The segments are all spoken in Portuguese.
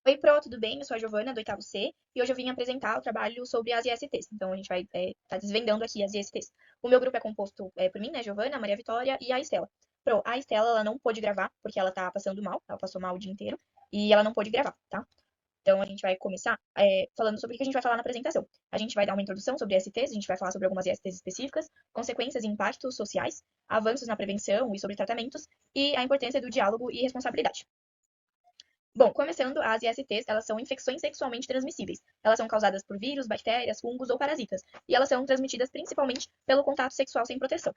Oi, Pro, tudo bem? Eu sou a Giovana, do oitavo C, e hoje eu vim apresentar o trabalho sobre as ISTs. Então, a gente vai estar desvendando aqui as ISTs. O meu grupo é composto por mim, né, Giovana, a Maria Vitória e a Estela. Pro, a Estela, ela não pôde gravar, porque ela tá passando mal, ela passou mal o dia inteiro, e ela não pôde gravar, tá? Então, a gente vai começar falando sobre o que a gente vai falar na apresentação. A gente vai dar uma introdução sobre ISTs, a gente vai falar sobre algumas ISTs específicas, consequências e impactos sociais, avanços na prevenção e sobre tratamentos, e a importância do diálogo e responsabilidade. Bom, começando, as ISTs, elas são infecções sexualmente transmissíveis. Elas são causadas por vírus, bactérias, fungos ou parasitas. E elas são transmitidas principalmente pelo contato sexual sem proteção.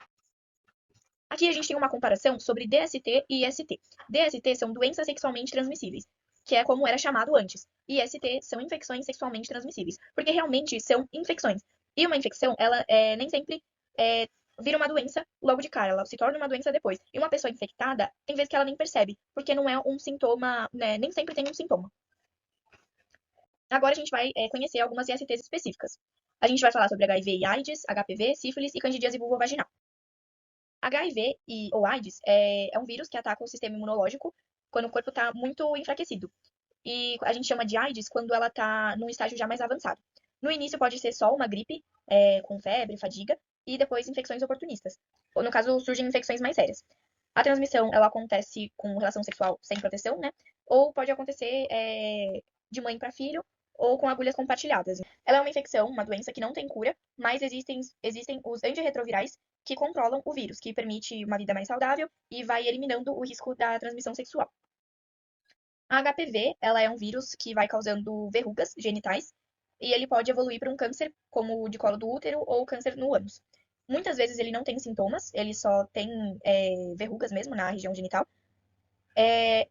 Aqui a gente tem uma comparação sobre DST e IST. DST são doenças sexualmente transmissíveis, que é como era chamado antes. E IST são infecções sexualmente transmissíveis, porque realmente são infecções. E uma infecção, ela nem sempre vira uma doença logo de cara, ela se torna uma doença depois. E uma pessoa infectada, tem vezes que ela nem percebe, porque não é um sintoma, né, nem sempre tem um sintoma. Agora a gente vai conhecer algumas ISTs específicas. A gente vai falar sobre HIV e AIDS, HPV, sífilis e candidíase vulvovaginal. HIV ou AIDS é um vírus que ataca o sistema imunológico quando o corpo está muito enfraquecido. E a gente chama de AIDS quando ela está num estágio já mais avançado. No início pode ser só uma gripe, com febre, fadiga, e depois infecções oportunistas. Ou, no caso, surgem infecções mais sérias. A transmissão, ela acontece com relação sexual sem proteção, né? Ou pode acontecer de mãe para filho, ou com agulhas compartilhadas. Ela é uma infecção, uma doença que não tem cura, mas existem os antirretrovirais que controlam o vírus, que permite uma vida mais saudável e vai eliminando o risco da transmissão sexual. A HPV, ela é um vírus que vai causando verrugas genitais e ele pode evoluir para um câncer, como o de colo do útero ou câncer no ânus. Muitas vezes ele não tem sintomas, ele só tem verrugas mesmo na região genital.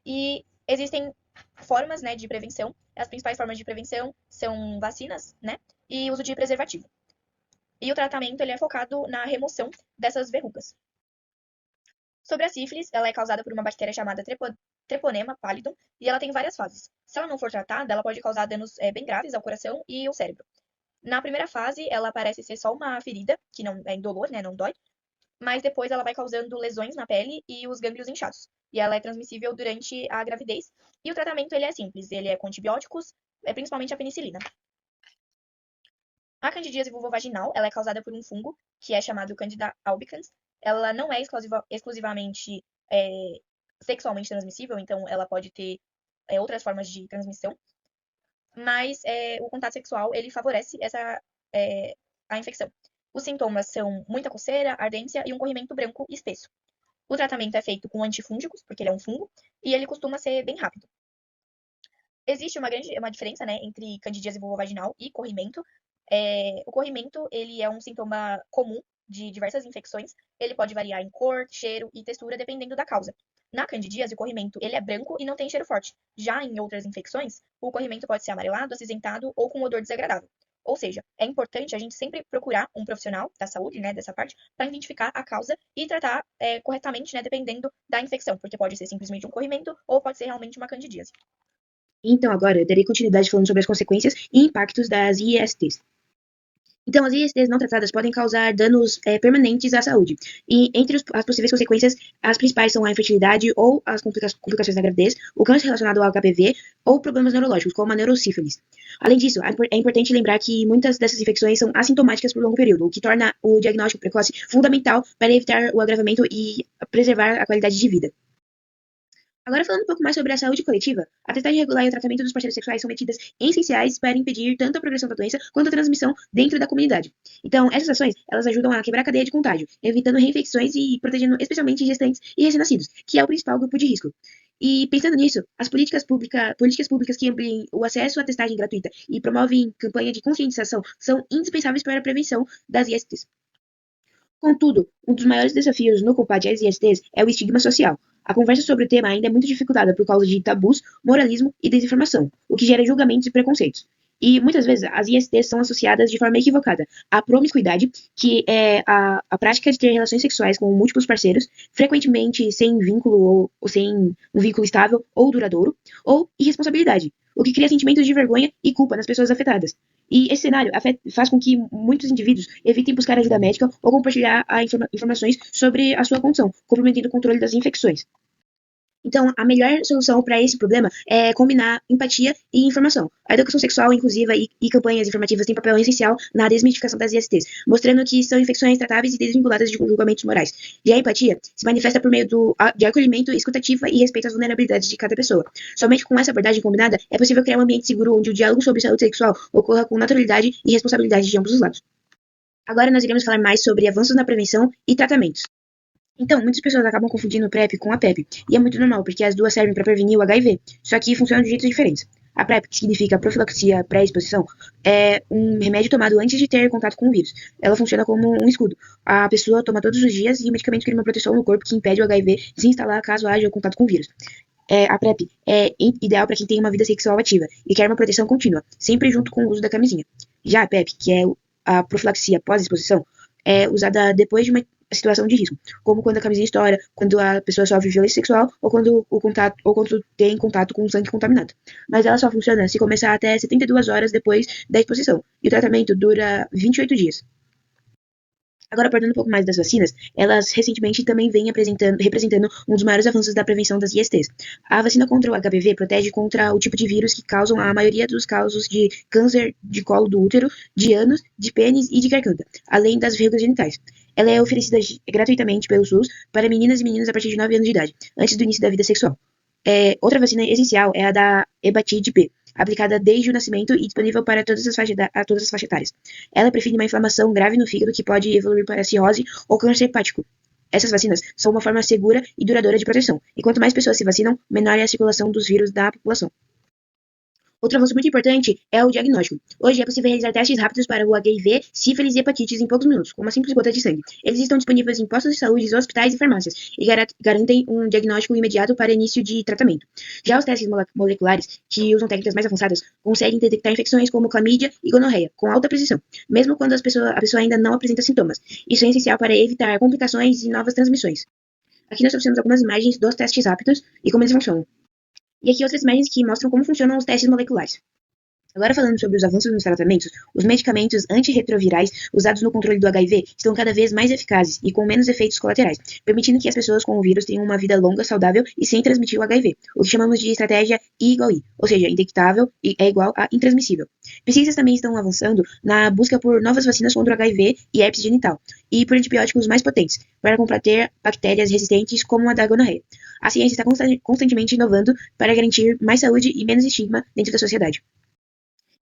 E existem formas, né, de prevenção. As principais formas de prevenção são vacinas, né, e uso de preservativo. E o tratamento ele é focado na remoção dessas verrugas. Sobre a sífilis, ela é causada por uma bactéria chamada Treponema pallidum e ela tem várias fases. Se ela não for tratada, ela pode causar danos bem graves ao coração e ao cérebro. Na primeira fase, ela parece ser só uma ferida, que não é indolor, né, não dói, mas depois ela vai causando lesões na pele e os gânglios inchados. E ela é transmissível durante a gravidez. E o tratamento ele é simples, ele é com antibióticos, principalmente a penicilina. A candidíase vulvovaginal, ela é causada por um fungo, que é chamado Candida albicans. Ela não é exclusivamente sexualmente transmissível, então ela pode ter outras formas de transmissão, mas o contato sexual, ele favorece a infecção. Os sintomas são muita coceira, ardência e um corrimento branco espesso. O tratamento é feito com antifúngicos, porque ele é um fungo, e ele costuma ser bem rápido. Existe uma diferença, né, entre candidíase vulvovaginal e corrimento. O corrimento, ele é um sintoma comum de diversas infecções. Ele pode variar em cor, cheiro e textura, dependendo da causa. Na candidíase, o corrimento, ele é branco e não tem cheiro forte. Já em outras infecções, o corrimento pode ser amarelado, acinzentado ou com odor desagradável. Ou seja, é importante a gente sempre procurar um profissional da saúde, né, dessa parte, para identificar a causa e tratar corretamente, né, dependendo da infecção, porque pode ser simplesmente um corrimento ou pode ser realmente uma candidíase. Então, agora, eu darei continuidade falando sobre as consequências e impactos das ISTs. Então, as ISTs não tratadas podem causar danos permanentes à saúde. E entre as possíveis consequências, as principais são a infertilidade ou as complicações da gravidez, o câncer relacionado ao HPV ou problemas neurológicos, como a neurosífilis. Além disso, é importante lembrar que muitas dessas infecções são assintomáticas por longo período, o que torna o diagnóstico precoce fundamental para evitar o agravamento e preservar a qualidade de vida. Agora, falando um pouco mais sobre a saúde coletiva, a testagem regular e o tratamento dos parceiros sexuais são medidas essenciais para impedir tanto a progressão da doença quanto a transmissão dentro da comunidade. Então, essas ações, elas ajudam a quebrar a cadeia de contágio, evitando reinfecções e protegendo especialmente gestantes e recém-nascidos, que é o principal grupo de risco. E pensando nisso, as políticas públicas que ampliem o acesso à testagem gratuita e promovem campanha de conscientização são indispensáveis para a prevenção das ISTs. Contudo, um dos maiores desafios no combate às ISTs é o estigma social. A conversa sobre o tema ainda é muito dificultada por causa de tabus, moralismo e desinformação, o que gera julgamentos e preconceitos. E muitas vezes as ISTs são associadas de forma equivocada à promiscuidade, que é a prática de ter relações sexuais com múltiplos parceiros, frequentemente sem vínculo ou sem um vínculo estável ou duradouro, ou irresponsabilidade, o que cria sentimentos de vergonha e culpa nas pessoas afetadas. E esse cenário faz com que muitos indivíduos evitem buscar ajuda médica ou compartilhar informações sobre a sua condição, comprometendo o controle das infecções. Então, a melhor solução para esse problema é combinar empatia e informação. A educação sexual inclusiva e campanhas informativas têm papel essencial na desmistificação das ISTs, mostrando que são infecções tratáveis e desvinculadas de julgamentos morais. E a empatia se manifesta por meio de acolhimento, escutativa e respeito às vulnerabilidades de cada pessoa. Somente com essa abordagem combinada é possível criar um ambiente seguro onde o diálogo sobre saúde sexual ocorra com naturalidade e responsabilidade de ambos os lados. Agora nós iremos falar mais sobre avanços na prevenção e tratamentos. Então, muitas pessoas acabam confundindo o PrEP com a PrEP, e é muito normal, porque as duas servem para prevenir o HIV, só que funcionam de jeitos diferentes. A PrEP, que significa profilaxia pré-exposição, é um remédio tomado antes de ter contato com o vírus. Ela funciona como um escudo. A pessoa toma todos os dias e o medicamento cria uma proteção no corpo que impede o HIV de se instalar caso haja contato com o vírus. A PrEP é ideal para quem tem uma vida sexual ativa e quer uma proteção contínua, sempre junto com o uso da camisinha. Já a PrEP, que é a profilaxia pós-exposição, é usada depois de uma situação de risco, como quando a camisinha estoura, quando a pessoa sofre violência sexual ou quando tem contato com sangue contaminado. Mas ela só funciona se começar até 72 horas depois da exposição, e o tratamento dura 28 dias. Agora, abordando um pouco mais das vacinas, elas recentemente também vêm representando um dos maiores avanços da prevenção das ISTs. A vacina contra o HPV protege contra o tipo de vírus que causam a maioria dos casos de câncer de colo do útero, de ânus, de pênis e de garganta, além das verrugas genitais. Ela é oferecida gratuitamente pelo SUS para meninas e meninos a partir de 9 anos de idade, antes do início da vida sexual. Outra vacina essencial é a da hepatite B, aplicada desde o nascimento e disponível para todas as faixas etárias. Ela previne uma inflamação grave no fígado que pode evoluir para cirrose ou câncer hepático. Essas vacinas são uma forma segura e duradoura de proteção, e quanto mais pessoas se vacinam, menor é a circulação dos vírus da população. Outro avanço muito importante é o diagnóstico. Hoje é possível realizar testes rápidos para o HIV, sífilis e hepatites em poucos minutos, com uma simples gota de sangue. Eles estão disponíveis em postos de saúde, hospitais e farmácias, e garantem um diagnóstico imediato para início de tratamento. Já os testes moleculares, que usam técnicas mais avançadas, conseguem detectar infecções como clamídia e gonorreia, com alta precisão, mesmo quando a pessoa ainda não apresenta sintomas. Isso é essencial para evitar complicações e novas transmissões. Aqui nós trouxemos algumas imagens dos testes rápidos e como eles funcionam. E aqui outras imagens que mostram como funcionam os testes moleculares. Agora falando sobre os avanços nos tratamentos, os medicamentos antirretrovirais usados no controle do HIV estão cada vez mais eficazes e com menos efeitos colaterais, permitindo que as pessoas com o vírus tenham uma vida longa, saudável e sem transmitir o HIV, o que chamamos de estratégia I igual I, ou seja, indetectável é igual a intransmissível. Pesquisas também estão avançando na busca por novas vacinas contra o HIV e herpes genital, e por antibióticos mais potentes, para combater bactérias resistentes como a da gonorreia. A ciência está constantemente inovando para garantir mais saúde e menos estigma dentro da sociedade.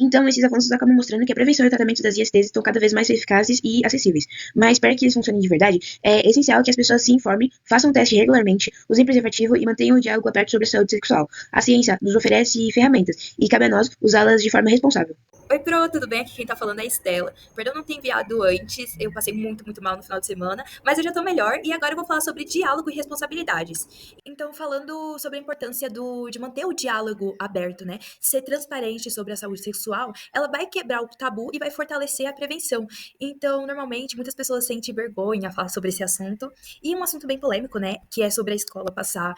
Então, esses avanços acabam mostrando que a prevenção e o tratamento das ISTs estão cada vez mais eficazes e acessíveis. Mas, para que eles funcionem de verdade, é essencial que as pessoas se informem, façam o teste regularmente, usem preservativo e mantenham o diálogo aberto sobre a saúde sexual. A ciência nos oferece ferramentas e cabe a nós usá-las de forma responsável. Oi, Pro, tudo bem? Aqui quem tá falando é a Estela. Perdão não ter enviado antes, eu passei muito mal no final de semana, mas eu já tô melhor e agora eu vou falar sobre diálogo e responsabilidades. Então, falando sobre a importância de manter o diálogo aberto, né? Ser transparente sobre a saúde sexual, ela vai quebrar o tabu e vai fortalecer a prevenção. Então, normalmente, muitas pessoas sentem vergonha a falar sobre esse assunto, e um assunto bem polêmico, né? Que é sobre a escola passar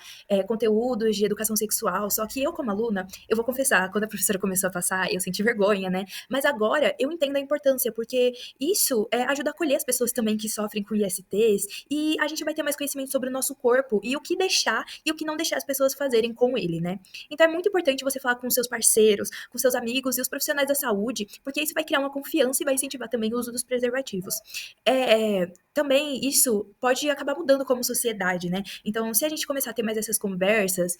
conteúdos de educação sexual, só que eu, como aluna, eu vou confessar, quando a professora começou a passar, eu senti vergonha, né? Mas agora eu entendo a importância, porque isso ajuda a acolher as pessoas também que sofrem com ISTs, e a gente vai ter mais conhecimento sobre o nosso corpo e o que deixar e o que não deixar as pessoas fazerem com ele, né? Então é muito importante você falar com seus parceiros, com seus amigos e os profissionais da saúde, porque isso vai criar uma confiança e vai incentivar também o uso dos preservativos. Também isso pode acabar mudando como sociedade, né? Então, se a gente começar a ter mais essas conversas,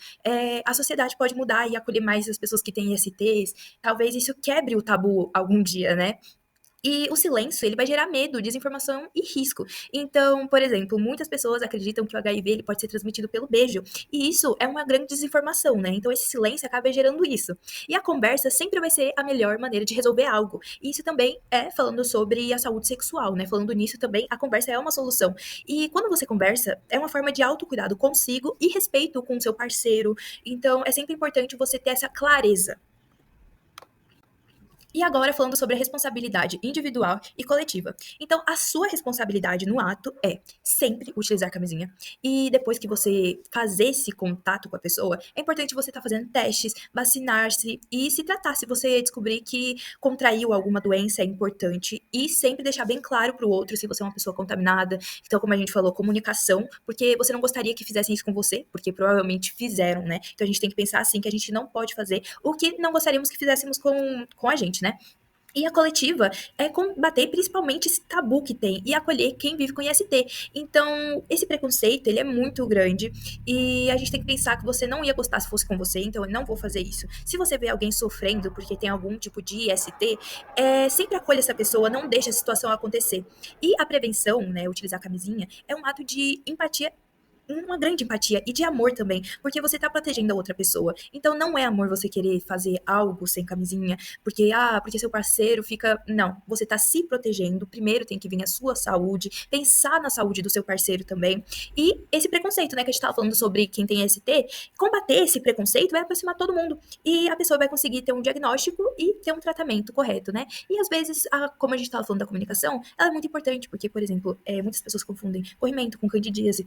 a sociedade pode mudar e acolher mais as pessoas que têm ISTs. Talvez isso quebre o tabu algum dia, né? E o silêncio, ele vai gerar medo, desinformação e risco. Então, por exemplo, muitas pessoas acreditam que o HIV ele pode ser transmitido pelo beijo. E isso é uma grande desinformação, né? Então, esse silêncio acaba gerando isso. E a conversa sempre vai ser a melhor maneira de resolver algo. E isso também é falando sobre a saúde sexual, né? Falando nisso também, a conversa é uma solução. E quando você conversa, é uma forma de autocuidado consigo e respeito com o seu parceiro. Então, é sempre importante você ter essa clareza. E agora falando sobre a responsabilidade individual e coletiva. Então, a sua responsabilidade no ato é sempre utilizar camisinha. E depois que você fazer esse contato com a pessoa, é importante você estar fazendo testes, vacinar-se e se tratar. Se você descobrir que contraiu alguma doença, é importante. E sempre deixar bem claro para o outro se você é uma pessoa contaminada. Então, como a gente falou, comunicação, porque você não gostaria que fizessem isso com você, porque provavelmente fizeram, né? Então, a gente tem que pensar assim que a gente não pode fazer o que não gostaríamos que fizéssemos com a gente, né? E a coletiva é combater principalmente esse tabu que tem e acolher quem vive com IST. Então, esse preconceito, ele é muito grande e a gente tem que pensar que você não ia gostar se fosse com você, então eu não vou fazer isso. Se você vê alguém sofrendo porque tem algum tipo de IST, sempre acolha essa pessoa, não deixe a situação acontecer. E a prevenção, né, utilizar a camisinha, é um ato de empatia, uma grande empatia e de amor também, porque você tá protegendo a outra pessoa. Então não é amor você querer fazer algo sem camisinha, porque seu parceiro fica, não, você tá se protegendo. Primeiro tem que vir a sua saúde, pensar na saúde do seu parceiro também. E esse preconceito, né, que a gente tava falando sobre quem tem ST, combater esse preconceito vai aproximar todo mundo e a pessoa vai conseguir ter um diagnóstico e ter um tratamento correto, né? E às vezes, como a gente tava falando da comunicação, ela é muito importante, porque, por exemplo, muitas pessoas confundem corrimento com candidíase.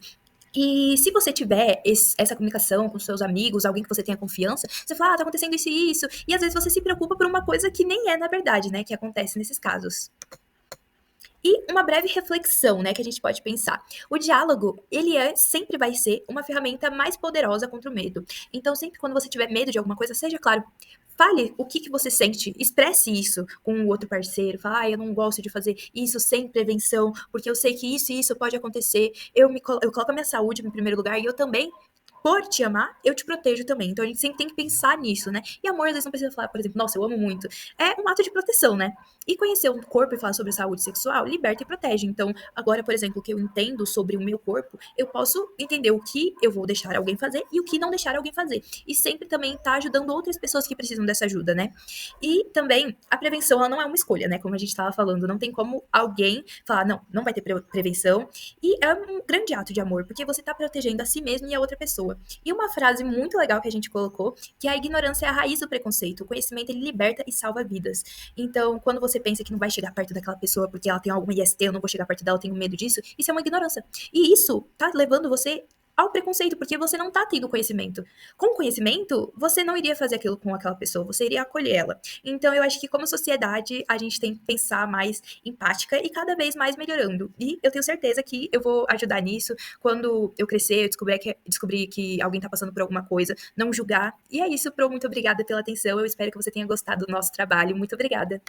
E se você tiver essa comunicação com seus amigos, alguém que você tenha confiança, você fala, tá acontecendo isso e isso. E às vezes você se preocupa por uma coisa que nem é na verdade, né? Que acontece nesses casos. E uma breve reflexão, né, que a gente pode pensar. O diálogo, sempre vai ser uma ferramenta mais poderosa contra o medo. Então, sempre quando você tiver medo de alguma coisa, seja claro, fale o que você sente, expresse isso com o outro parceiro. Fala, eu não gosto de fazer isso sem prevenção, porque eu sei que isso e isso pode acontecer. Eu coloco a minha saúde em primeiro lugar e eu também, por te amar, eu te protejo também. Então a gente sempre tem que pensar nisso, né? E amor, às vezes não precisa falar, por exemplo, nossa, eu amo muito. É um ato de proteção, né? E conhecer o corpo e falar sobre saúde sexual liberta e protege. Então, agora, por exemplo, o que eu entendo sobre o meu corpo, eu posso entender o que eu vou deixar alguém fazer e o que não deixar alguém fazer. E sempre também tá ajudando outras pessoas que precisam dessa ajuda, né? E também, a prevenção, ela não é uma escolha, né? Como a gente tava falando, não tem como alguém falar, não, não vai ter prevenção. E é um grande ato de amor, porque você tá protegendo a si mesmo e a outra pessoa. E uma frase muito legal que a gente colocou, que a ignorância é a raiz do preconceito. O conhecimento, ele liberta e salva vidas. Então, quando você pensa que não vai chegar perto daquela pessoa porque ela tem alguma IST, eu não vou chegar perto dela, eu tenho medo disso, isso é uma ignorância. E isso tá levando você ao preconceito, porque você não tá tendo conhecimento. Com conhecimento, você não iria fazer aquilo com aquela pessoa, você iria acolher ela. Então, eu acho que como sociedade, a gente tem que pensar mais empática e cada vez mais melhorando. E eu tenho certeza que eu vou ajudar nisso. Quando eu crescer, eu descobrir que alguém tá passando por alguma coisa, não julgar. E é isso, Pro, muito obrigada pela atenção. Eu espero que você tenha gostado do nosso trabalho. Muito obrigada.